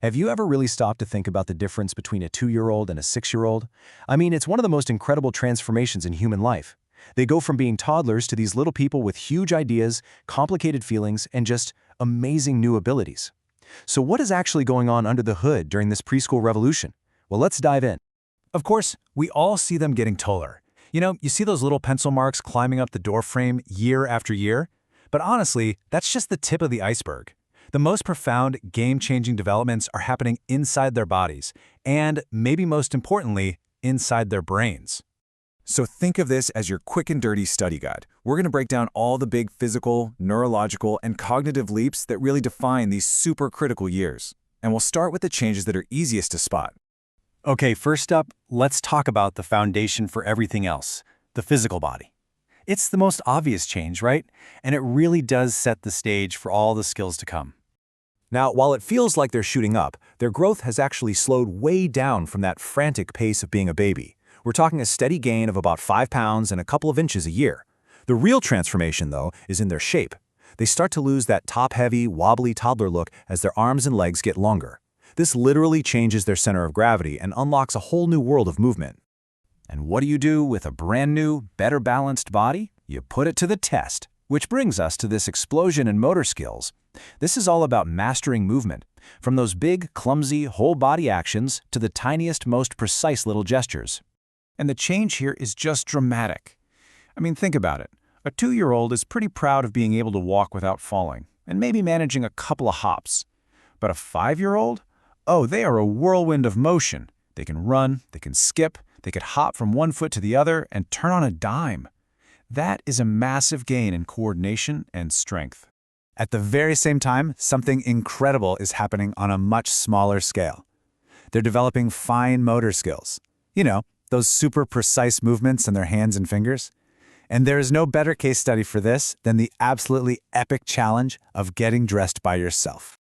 Have you ever really stopped to think about the difference between a 2-year-old and a 6-year-old? I mean, it's one of the most incredible transformations in human life. They go from being toddlers to these little people with huge ideas, complicated feelings, and just amazing new abilities. So what is actually going on under the hood during this preschool revolution? Well, let's dive in. Of course, we all see them getting taller. You see those little pencil marks climbing up the door frame year after year? But honestly, that's just the tip of the iceberg. The most profound, game-changing developments are happening inside their bodies, and, maybe most importantly, inside their brains. So think of this as your quick and dirty study guide. We're going to break down all the big physical, neurological, and cognitive leaps that really define these super critical years. And we'll start with the changes that are easiest to spot. Okay, first up, let's talk about the foundation for everything else, the physical body. It's the most obvious change, right? And it really does set the stage for all the skills to come. Now, while it feels like they're shooting up, their growth has actually slowed way down from that frantic pace of being a baby. We're talking a steady gain of about 5 pounds and a couple of inches a year. The real transformation, though, is in their shape. They start to lose that top-heavy, wobbly toddler look as their arms and legs get longer. This literally changes their center of gravity and unlocks a whole new world of movement. And what do you do with a brand new, better balanced body? You put it to the test. Which brings us to this explosion in motor skills. This is all about mastering movement, from those big, clumsy, whole-body actions to the tiniest, most precise little gestures. And the change here is just dramatic. I mean, think about it. A 2-year-old is pretty proud of being able to walk without falling, and maybe managing a couple of hops. But a 5-year-old? Oh, they are a whirlwind of motion. They can run, they can skip, they could hop from one foot to the other and turn on a dime. That is a massive gain in coordination and strength. At the very same time, something incredible is happening on a much smaller scale. They're developing fine motor skills. Those super precise movements in their hands and fingers. And there is no better case study for this than the absolutely epic challenge of getting dressed by yourself.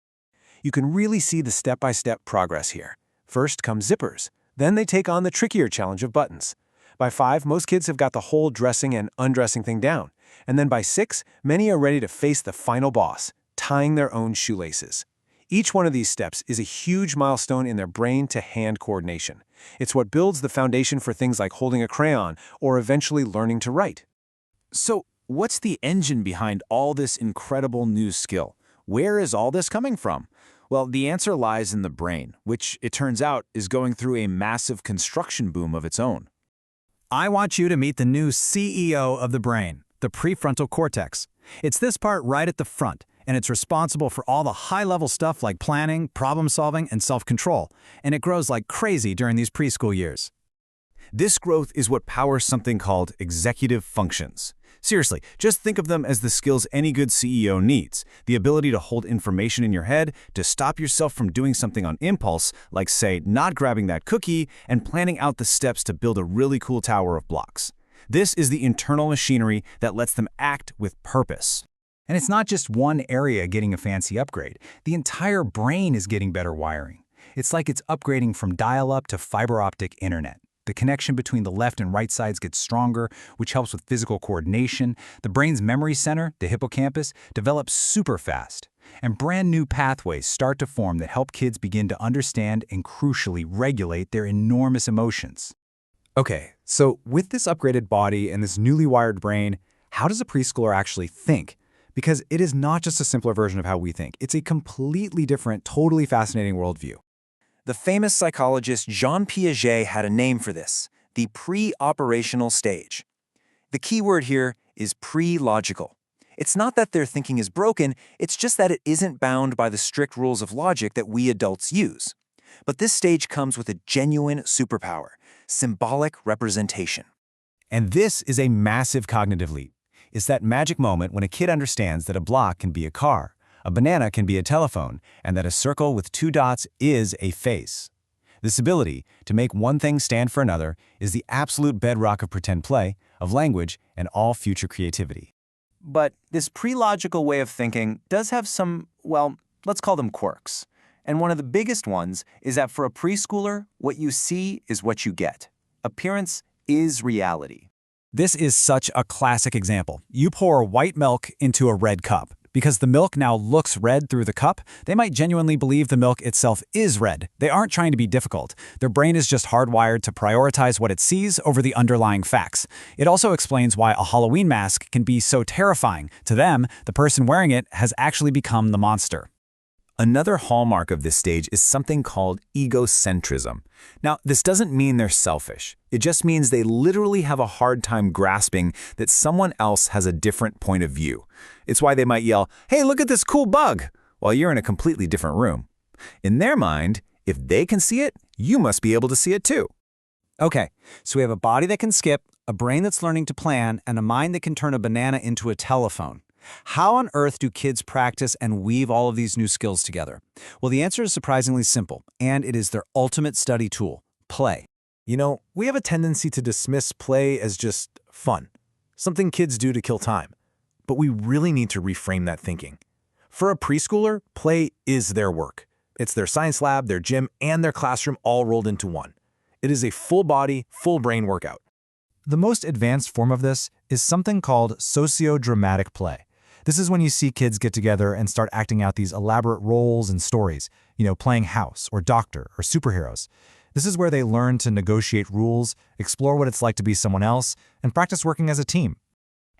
You can really see the step-by-step progress here. First come zippers. Then they take on the trickier challenge of buttons. By 5, most kids have got the whole dressing and undressing thing down. And then by 6, many are ready to face the final boss, tying their own shoelaces. Each one of these steps is a huge milestone in their brain-to-hand coordination. It's what builds the foundation for things like holding a crayon or eventually learning to write. So, what's the engine behind all this incredible new skill? Where is all this coming from? Well, the answer lies in the brain, which, it turns out, is going through a massive construction boom of its own. I want you to meet the new CEO of the brain, the prefrontal cortex. It's this part right at the front, and it's responsible for all the high-level stuff like planning, problem-solving, and self-control, and it grows like crazy during these preschool years. This growth is what powers something called executive functions. Seriously, just think of them as the skills any good CEO needs. The ability to hold information in your head, to stop yourself from doing something on impulse, like, say, not grabbing that cookie, and planning out the steps to build a really cool tower of blocks. This is the internal machinery that lets them act with purpose. And it's not just one area getting a fancy upgrade. The entire brain is getting better wiring. It's like it's upgrading from dial-up to fiber optic internet. The connection between the left and right sides gets stronger, which helps with physical coordination. The brain's memory center, the hippocampus, develops super fast. And brand new pathways start to form that help kids begin to understand and crucially regulate their enormous emotions. Okay, so with this upgraded body and this newly wired brain, how does a preschooler actually think? Because it is not just a simpler version of how we think. It's a completely different, totally fascinating worldview. The famous psychologist Jean Piaget had a name for this, the pre-operational stage. The key word here is pre-logical. It's not that their thinking is broken, it's just that it isn't bound by the strict rules of logic that we adults use. But this stage comes with a genuine superpower, symbolic representation. And this is a massive cognitive leap. It's that magic moment when a kid understands that a block can be a car, a banana can be a telephone, and that a circle with 2 dots is a face. This ability to make one thing stand for another is the absolute bedrock of pretend play, of language, and all future creativity. But this pre-logical way of thinking does have some, well, let's call them quirks. And one of the biggest ones is that for a preschooler, what you see is what you get. Appearance is reality. This is such a classic example. You pour white milk into a red cup. Because the milk now looks red through the cup, they might genuinely believe the milk itself is red. They aren't trying to be difficult. Their brain is just hardwired to prioritize what it sees over the underlying facts. It also explains why a Halloween mask can be so terrifying. To them, the person wearing it has actually become the monster. Another hallmark of this stage is something called egocentrism. Now, this doesn't mean they're selfish. It just means they literally have a hard time grasping that someone else has a different point of view. It's why they might yell, "Hey, look at this cool bug," while you're in a completely different room. In their mind, if they can see it, you must be able to see it too. Okay, so we have a body that can skip, a brain that's learning to plan, and a mind that can turn a banana into a telephone. How on earth do kids practice and weave all of these new skills together? Well, the answer is surprisingly simple, and it is their ultimate study tool: play. You know, we have a tendency to dismiss play as just fun, something kids do to kill time. But we really need to reframe that thinking. For a preschooler, play is their work. It's their science lab, their gym, and their classroom all rolled into one. It is a full-body, full-brain workout. The most advanced form of this is something called socio-dramatic play. This is when you see kids get together and start acting out these elaborate roles and stories, playing house or doctor or superheroes. This is where they learn to negotiate rules, explore what it's like to be someone else, and practice working as a team.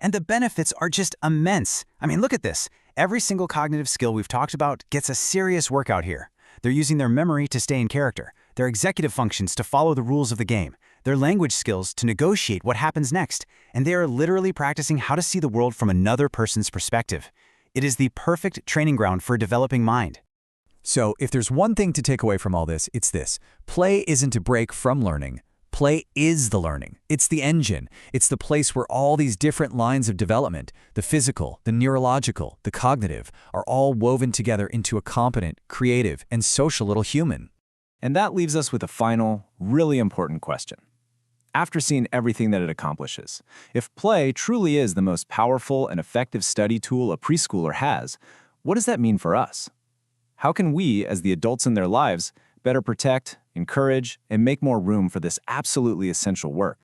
And the benefits are just immense. I mean, look at this. Every single cognitive skill we've talked about gets a serious workout here. They're using their memory to stay in character, their executive functions to follow the rules of the game, their language skills to negotiate what happens next, and they are literally practicing how to see the world from another person's perspective. It is the perfect training ground for a developing mind. So, if there's one thing to take away from all this, it's this. Play isn't a break from learning. Play is the learning. It's the engine. It's the place where all these different lines of development, the physical, the neurological, the cognitive, are all woven together into a competent, creative, and social little human. And that leaves us with a final, really important question. After seeing everything that it accomplishes, if play truly is the most powerful and effective study tool a preschooler has, what does that mean for us? How can we, as the adults in their lives, better protect, encourage, and make more room for this absolutely essential work?